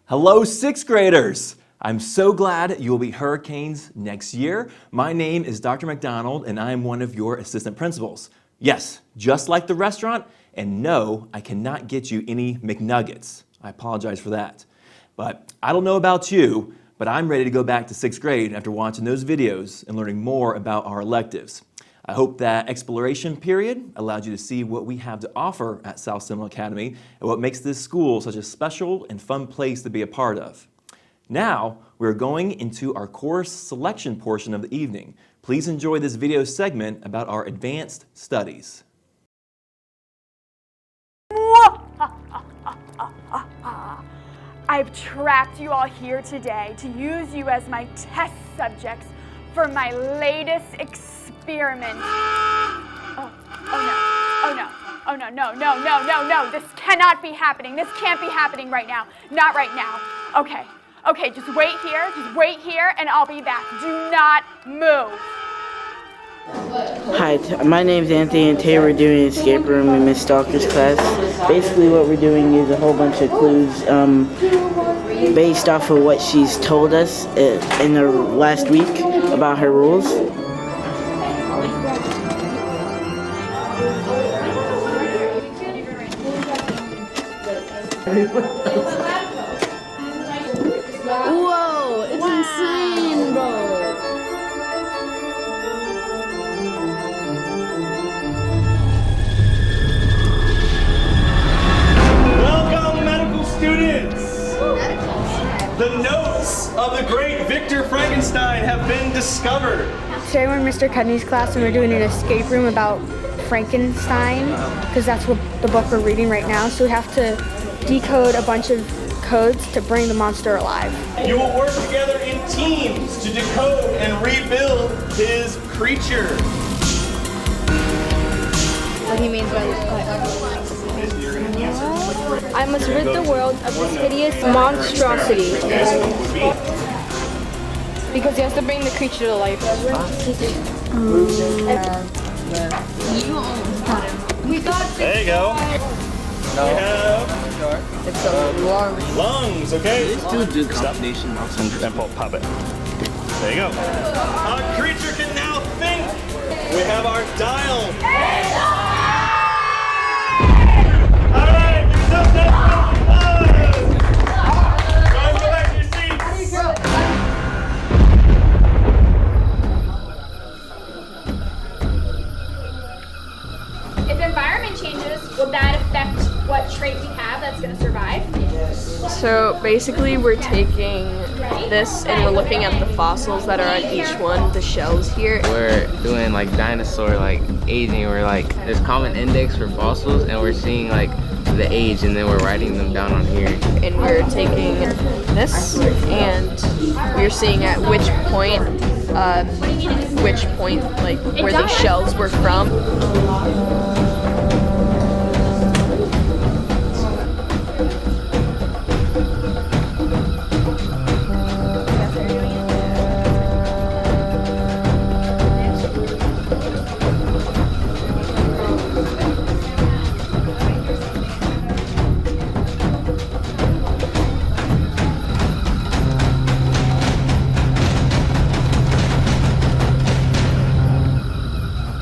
Hello, sixth graders! I'm so glad you will be Hurricanes next year. My name is Dr. McDonald and I am one of your assistant principals. Yes, just like the restaurant, and no, I cannot get you any McNuggets. I apologize for that. But I don't know about you, but I'm ready to go back to sixth grade after watching those videos and learning more about our electives. I hope that exploration period allowed you to see what we have to offer at South Seminole Academy and what makes this school such a special and fun place to be a part of. Now, we're going into our course selection portion of the evening. Please enjoy this video segment about our advanced studies. I've trapped you all here today to use you as my test subjects for my latest experiment. No. This cannot be happening. This can't be happening right now. Not right now. Okay, just wait here, and I'll be back. Do not move. Hi, my name's Anthony, and today we're doing an escape room in Miss Stalker's class. Basically what we're doing is a whole bunch of clues based off of what she's told us in the last week about her rules. Whoa, it's insane, bro. Welcome, medical students! The notes of the great Victor Frankenstein have been discovered. Today we're in Mr. Cudney's class and we're doing an escape room about Frankenstein because that's what the book we're reading right now. So we have to decode a bunch of codes to bring the monster alive. You will work together in teams to decode and rebuild his creature. What he means by I must rid the world of this hideous monstrosity. Because he has to bring the creature to life. There you go. We have lungs, okay? Stop. And pop it. There you go. Our creature can now think. We have our dial. All right, give yourself that guys, go back to your seats. If environment changes, will that affect what trait we have that's going to survive? So basically we're taking this and we're looking at the fossils that are on each one, the shells here. We're doing like dinosaur aging. We're like there's common index for fossils and we're seeing like the age and then we're writing them down on here. And we're taking this and we're seeing at which point like where these shells were from.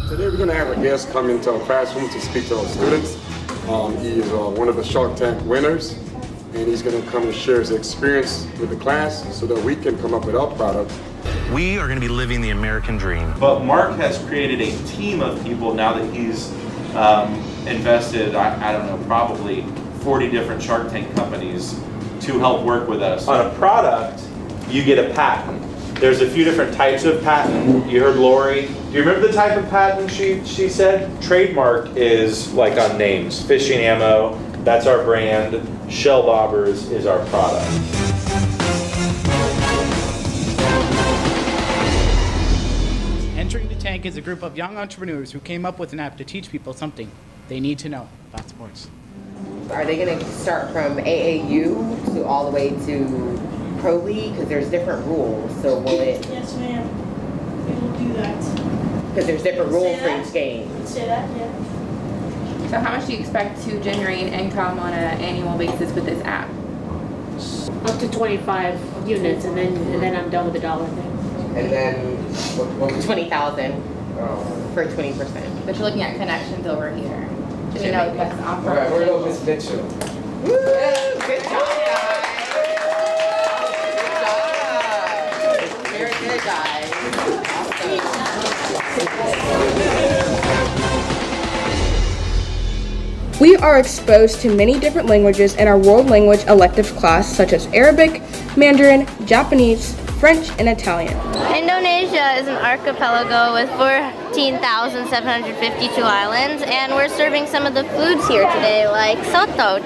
Today we're going to have a guest come into our classroom to speak to our students. He is one of the Shark Tank winners, and he's going to come and share his experience with the class so that we can come up with our product. We are going to be living the American dream. But Mark has created a team of people now that he's invested, I don't know, probably 40 different Shark Tank companies to help work with us. On a product, you get a patent. There's a few different types of patent. You heard Lori. Do you remember the type of patent she said? Trademark is like on names. Fishing ammo, that's our brand. Shell bobbers is our product. Entering the Tank is a group of young entrepreneurs who came up with an app to teach people something they need to know about sports. Are they going to start from AAU to all the way to Pro League? Because there's different rules, so will it? Yes, ma'am. It will do that. Because there's different rules for each game. Say that, yeah. So how much do you expect to generate income on an annual basis with this app? Up to 25 units, and then I'm done with the dollar thing. And then, what was 20,000 for 20%? But you're looking at connections over here. Did you know that's offer? All right, we're going to Miss Mitchell. Woo! Good job, guys. Good job. Very good, guys. We are exposed to many different languages in our world language elective class, such as Arabic, Mandarin, Japanese, French, and Italian. Indonesia is an archipelago with 14,752 islands, and we're serving some of the foods here today, like soto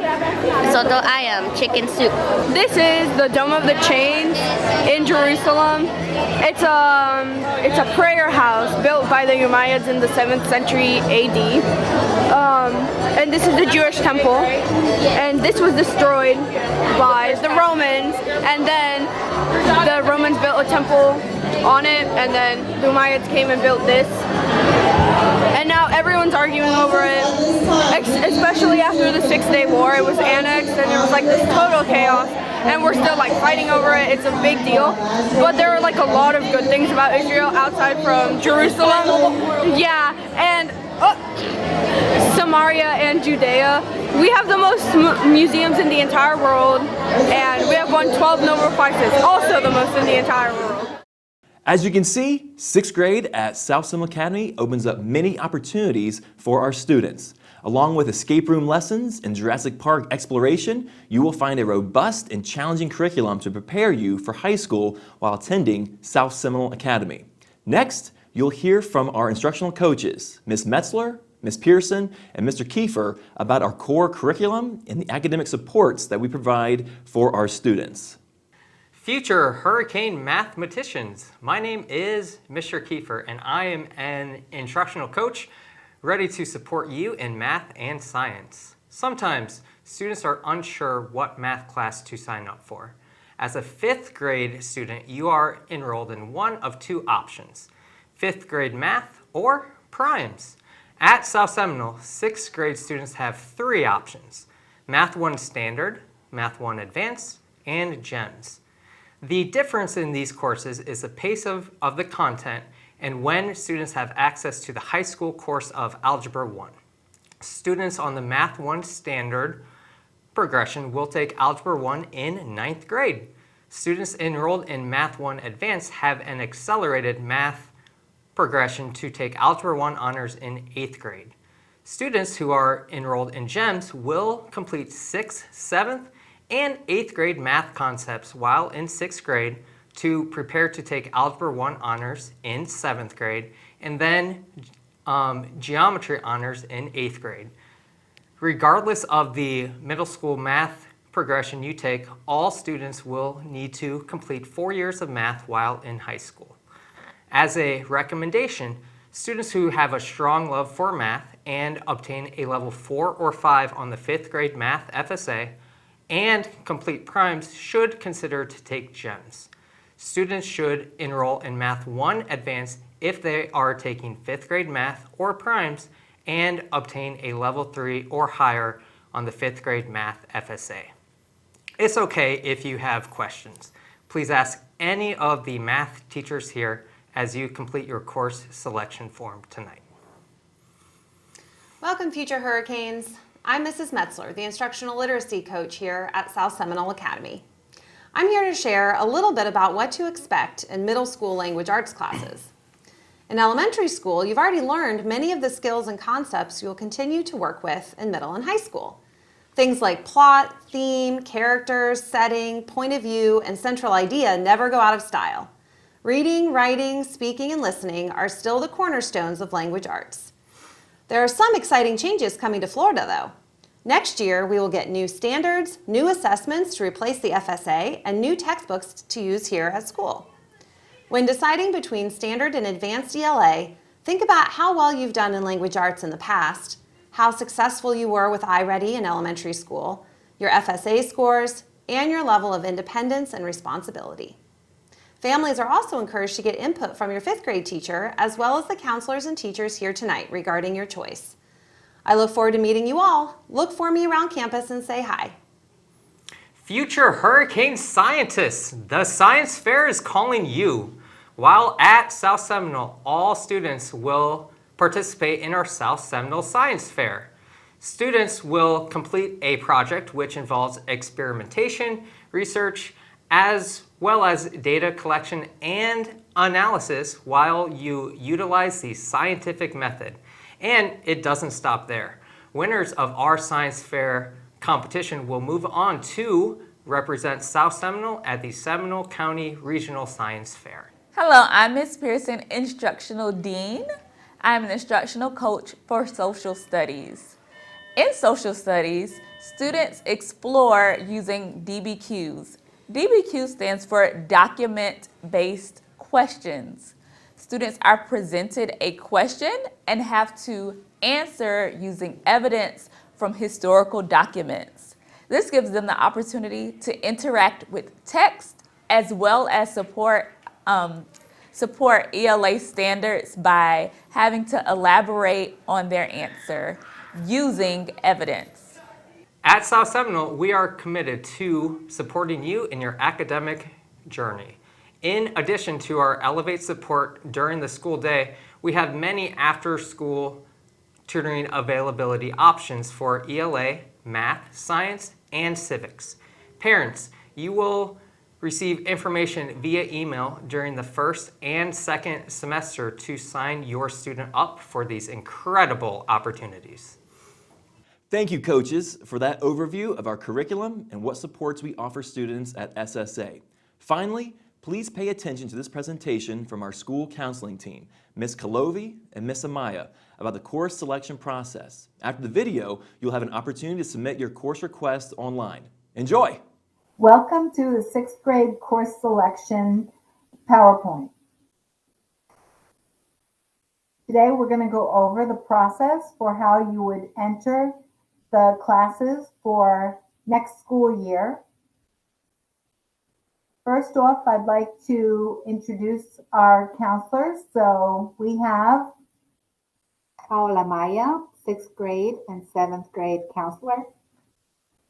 ayam, chicken soup. This is the Dome of the Chains in Jerusalem. It's a prayer house built by the Umayyads in the 7th century AD. And this is the Jewish temple. And this was destroyed by the Romans, and then the Romans built a temple on it, and then the Umayyads came and built this. And now everyone's arguing over it, especially after the 6-Day War. It was annexed, and there was like this total chaos, and we're still like fighting over it. It's a big deal, but there are like a lot of good things about Israel outside from Jerusalem. Yeah, and Samaria and Judea. We have the most museums in the entire world, and we have won 12 Nobel Prizes, also the most in the entire world. As you can see, 6th grade at South Seminole Academy opens up many opportunities for our students. Along with escape room lessons and Jurassic Park exploration, you will find a robust and challenging curriculum to prepare you for high school while attending South Seminole Academy. Next, you'll hear from our instructional coaches, Ms. Metzler, Ms. Pearson, and Mr. Kiefer about our core curriculum and the academic supports that we provide for our students. Future hurricane mathematicians, my name is Mr. Kiefer, and I am an instructional coach ready to support you in math and science. Sometimes students are unsure what math class to sign up for. As a 5th grade student, you are enrolled in one of two options: 5th grade math or primes. At South Seminole, 6th grade students have 3 options: Math 1 Standard, Math 1 Advanced, and GEMS. The difference in these courses is the pace of the content and when students have access to the high school course of Algebra 1. Students on the Math 1 Standard progression will take Algebra 1 in 9th grade. Students enrolled in Math 1 Advanced have an accelerated math progression to take Algebra 1 honors in 8th grade. Students who are enrolled in GEMS will complete 6th, 7th, and 8th grade math concepts while in 6th grade to prepare to take Algebra 1 honors in 7th grade, and then geometry honors in 8th grade. Regardless of the middle school math progression you take, all students will need to complete 4 years of math while in high school. As a recommendation, students who have a strong love for math and obtain a level 4 or 5 on the 5th grade math FSA and complete primes should consider to take GEMS. Students should enroll in Math 1 Advanced if they are taking 5th grade math or primes and obtain a level 3 or higher on the 5th grade math FSA. It's okay if you have questions. Please ask any of the math teachers here as you complete your course selection form tonight. Welcome, Future Hurricanes. I'm Mrs. Metzler, the instructional literacy coach here at South Seminole Academy. I'm here to share a little bit about what to expect in middle school language arts classes. In elementary school, you've already learned many of the skills and concepts you'll continue to work with in middle and high school. Things like plot, theme, characters, setting, point of view, and central idea never go out of style. Reading, writing, speaking, and listening are still the cornerstones of language arts. There are some exciting changes coming to Florida, though. Next year, we will get new standards, new assessments to replace the FSA, and new textbooks to use here at school. When deciding between standard and advanced ELA, think about how well you've done in language arts in the past, how successful you were with iReady in elementary school, your FSA scores, and your level of independence and responsibility. Families are also encouraged to get input from your 5th grade teacher, as well as the counselors and teachers here tonight regarding your choice. I look forward to meeting you all. Look for me around campus and say hi. Future hurricane scientists, the science fair is calling you. While at South Seminole, all students will participate in our South Seminole Science Fair. Students will complete a project which involves experimentation, research, as well as data collection and analysis while you utilize the scientific method. And it doesn't stop there. Winners of our science fair competition will move on to represent South Seminole at the Seminole County Regional Science Fair. Hello, I'm Ms. Pearson, Instructional Dean. I'm an instructional coach for social studies. In social studies, students explore using DBQs. DBQ stands for document-based questions. Students are presented a question and have to answer using evidence from historical documents. This gives them the opportunity to interact with text as well as support ELA standards by having to elaborate on their answer using evidence. At South Seminole, we are committed to supporting you in your academic journey. In addition to our Elevate support during the school day, we have many after-school tutoring availability options for ELA, math, science, and civics. Parents, you will receive information via email during the first and second semester to sign your student up for these incredible opportunities. Thank you, coaches, for that overview of our curriculum and what supports we offer students at SSA. Finally, please pay attention to this presentation from our school counseling team, Ms. Kalovi and Ms. Amaya, about the course selection process. After the video, you'll have an opportunity to submit your course request online. Enjoy! Welcome to the 6th grade course selection PowerPoint. Today we're going to go over the process for how you would enter the classes for next school year. First off, I'd like to introduce our counselors. So we have Paola Maya, 6th grade and 7th grade counselor,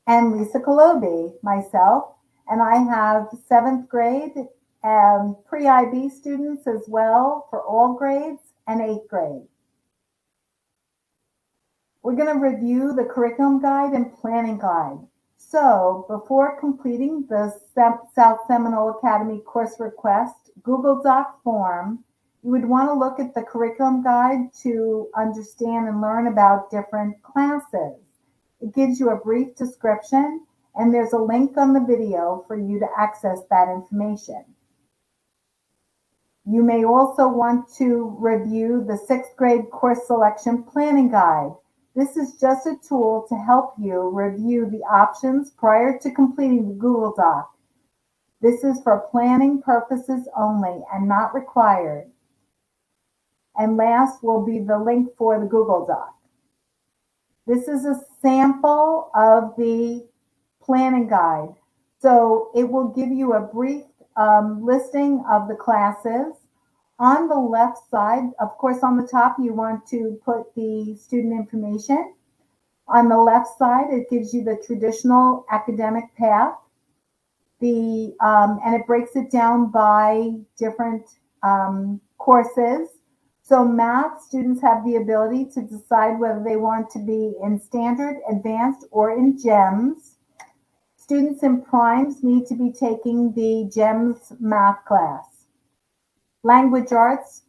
and Lisa Kalobi, myself, and I have 7th grade and pre-IB students as well for all grades and 8th grade. We're going to review the curriculum guide and planning guide. So before completing the South Seminole Academy course request Google Doc form, you would want to look at the curriculum guide to understand and learn about different classes. It gives you a brief description, and there's a link on the video for you to access that information. You may also want to review the 6th grade course selection planning guide. This is just a tool to help you review the options prior to completing the Google Doc. This is for planning purposes only and not required. And last will be the link for the Google Doc. This is a sample of the planning guide. So it will give you a brief listing of the classes. On the left side, of course, on the top, you want to put the student information. On the left side, it gives you the traditional academic path. And it breaks it down by different courses. So math, students have the ability to decide whether they want to be in standard, advanced, or in GEMS. Students in primes need to be taking the GEMS math class. Language arts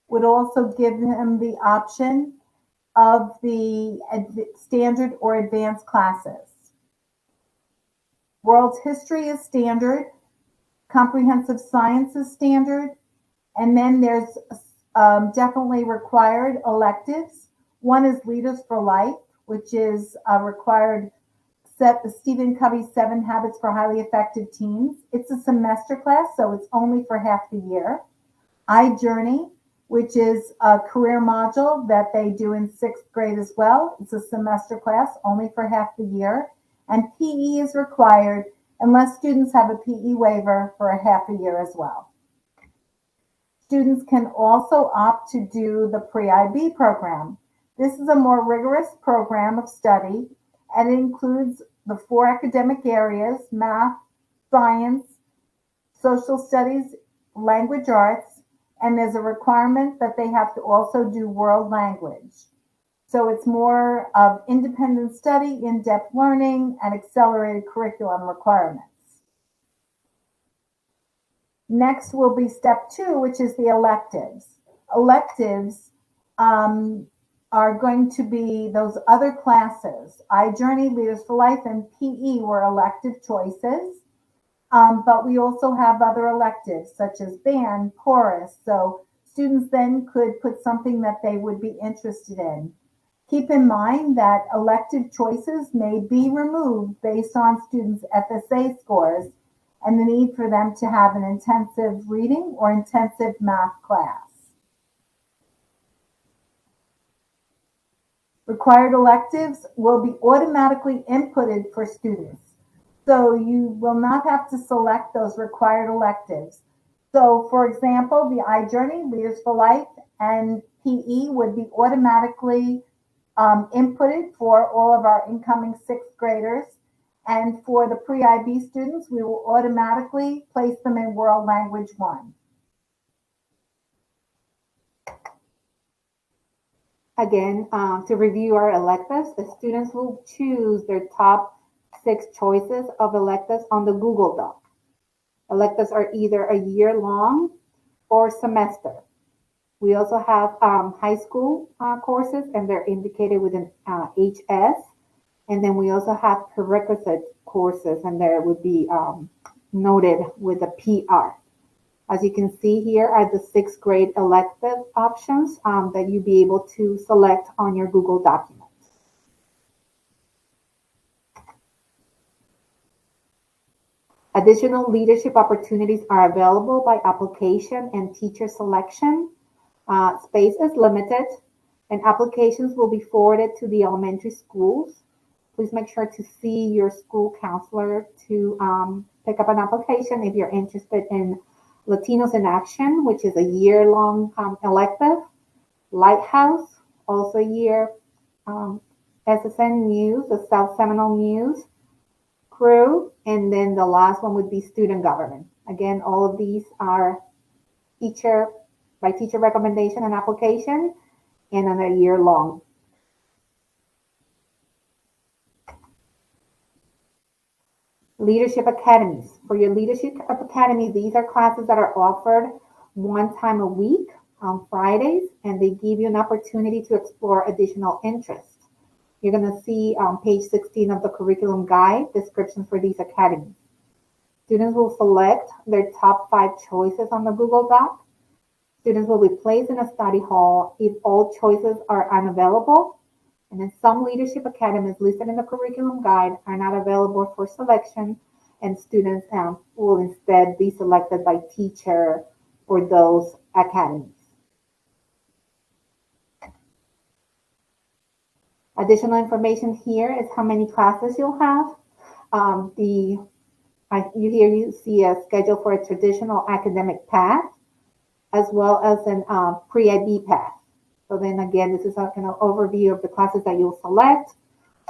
would also give them the option of the standard or advanced classes. World history is standard. Comprehensive science is standard. And then there's definitely required electives. One is Leaders for Life, which is a required Stephen Covey's 7 Habits for Highly Effective Teens. It's a semester class, so it's only for half the year. iJourney, which is a career module that they do in 6th grade as well. It's a semester class, only for half the year. And PE is required unless students have a PE waiver for a half a year as well. Students can also opt to do the pre-IB program. This is a more rigorous program of study, and it includes the 4 academic areas: math, science, social studies, language arts, and there's a requirement that they have to also do world language. So it's more of independent study, in-depth learning, and accelerated curriculum requirements. Next will be step 2, which is the electives. Electives are going to be those other classes. iJourney, Leaders for Life, and PE were elective choices. But we also have other electives such as band, chorus. So students then could put something that they would be interested in. Keep in mind that elective choices may be removed based on students' FSA scores and the need for them to have an intensive reading or intensive math class. Required electives will be automatically inputted for students. So you will not have to select those required electives. So for example, the iJourney, Leaders for Life, and PE would be automatically inputted for all of our incoming 6th graders. And for the pre-IB students, we will automatically place them in World Language 1. Again, to review our electives, the students will choose their top 6 choices of electives on the Google Doc. Electives are either a year long or semester. We also have high school courses, and they're indicated with an HS. And then we also have prerequisite courses, and there would be noted with a PR. As you can see, here are the 6th grade elective options that you'll be able to select on your Google document. Additional leadership opportunities are available by application and teacher selection. Space is limited, and applications will be forwarded to the elementary schools. Please make sure to see your school counselor to pick up an application if you're interested in Latinos in Action, which is a year-long elective. Lighthouse, also a year. SSN News, the South Seminole News. Crew, and then the last one would be student government. Again, all of these are teacher recommendation and application, and on a year long. Leadership academies. For your leadership academy, these are classes that are offered 1 time a week on Fridays, and they give you an opportunity to explore additional interests. You're going to see on page 16 of the curriculum guide descriptions for these academies. Students will select their top 5 choices on the Google Doc. Students will be placed in a study hall if all choices are unavailable. And then some leadership academies listed in the curriculum guide are not available for selection, and students will instead be selected by teacher for those academies. Additional information here is how many classes you'll have. You see a schedule for a traditional academic path, as well as an pre-IB path. So then again, this is an overview of the classes that you'll select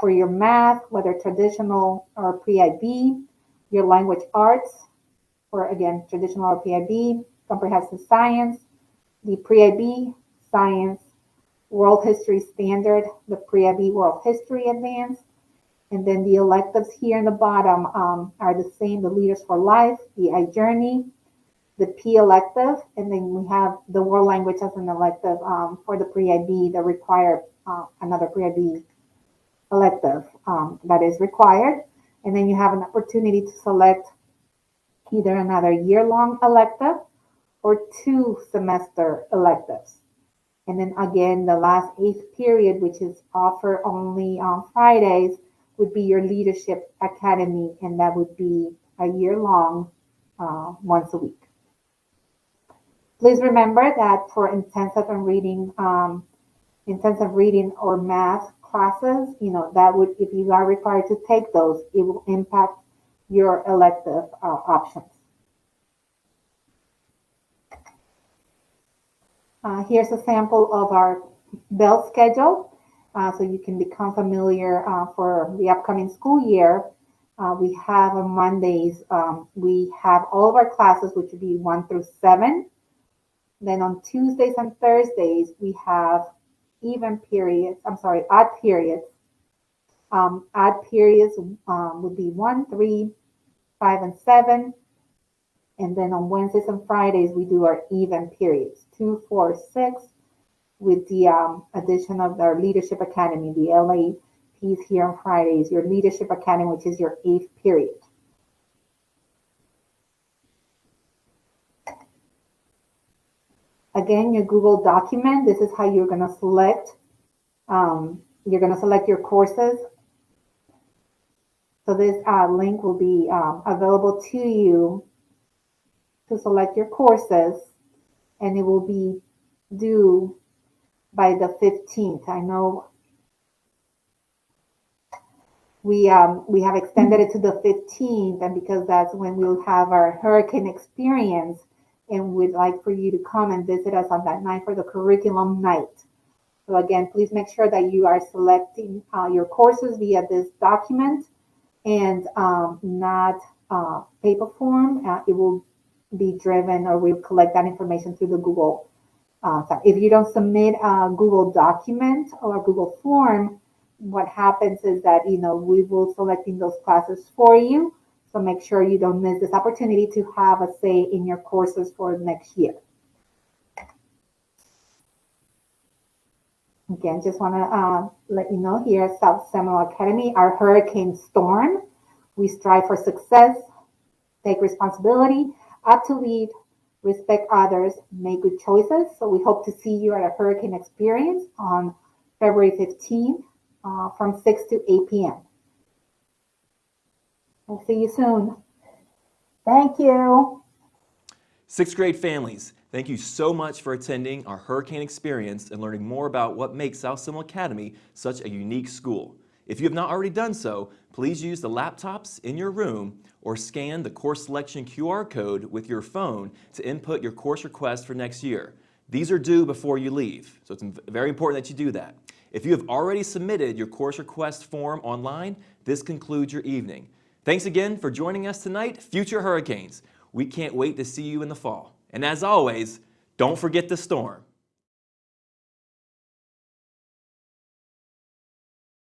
for your math, whether traditional or pre-IB, your language arts, or again, traditional or pre-IB, comprehensive science, the pre-IB science, World History Standard, the pre-IB World History Advanced, and then the electives here in the bottom are the same, the Leaders for Life, the iJourney, the P elective, and then we have the World Language as an elective for the pre-IB that require another pre-IB elective that is required. And then you have an opportunity to select either another year-long elective or 2 semester electives. And then again, the last 8th period, which is offered only on Fridays, would be your Leadership Academy, and that would be a year long, once a week. Please remember that for intensive reading or math classes, that would, if you are required to take those, it will impact your elective options. Here's a sample of our bell schedule. so you can become familiar for the upcoming school year. We have on Mondays, we have all of our classes, which would be 1 through 7. Then on Tuesdays and Thursdays, we have odd periods. Odd periods would be 1, 3, 5, and 7. And then on Wednesdays and Fridays, we do our even periods, 2, 4, 6, with the addition of our Leadership Academy, the LAPs here on Fridays, your Leadership Academy, which is your 8th period. Again, your Google document, this is how you're going to select. Your courses. So this link will be available to you to select your courses, and it will be due by the 15th. I know we have extended it to the 15th, and because that's when we'll have our hurricane experience, and we'd like for you to come and visit us on that night for the curriculum night. So again, please make sure that you are selecting your courses via this document and not paper form. It will be driven, or we'll collect that information through the Google. If you don't submit a Google document or a Google form, what happens is that, we will selecting those classes for you. So make sure you don't miss this opportunity to have a say in your courses for next year. Again, just want to let you know here at South Seminole Academy, our hurricane storm, we strive for success, take responsibility, act to lead, respect others, make good choices. So we hope to see you at a hurricane experience on February 15th from 6 to 8 p.m. We'll see you soon. Thank you. 6th grade families, thank you so much for attending our hurricane experience and learning more about what makes South Seminole Academy such a unique school. If you have not already done so, please use the laptops in your room or scan the course selection QR code with your phone to input your course request for next year. These are due before you leave, so it's very important that you do that. If you have already submitted your course request form online, this concludes your evening. Thanks again for joining us tonight, Future Hurricanes. We can't wait to see you in the fall. And as always, don't forget the storm.